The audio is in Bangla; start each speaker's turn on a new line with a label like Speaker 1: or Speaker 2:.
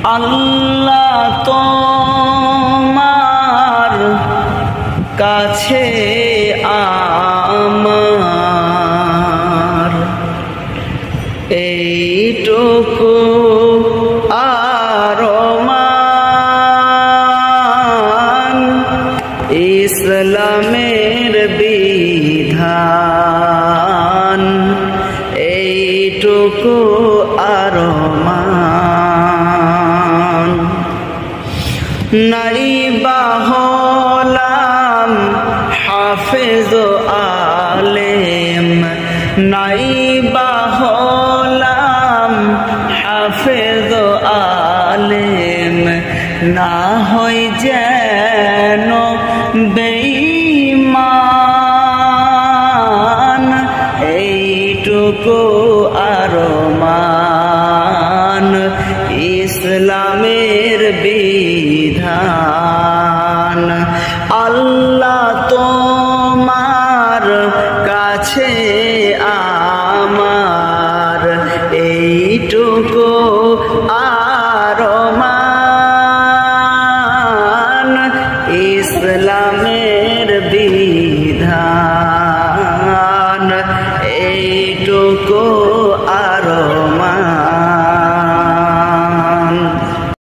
Speaker 1: আল্লাহ তোমার কাছে আমার এইটুকু আরমান, ইসলামের বিধান এইটুকু আরমান। নাই বা হলাম হাফেজ আলেম, নাই বা হলাম হাফেজ আলেম, না হয় যেন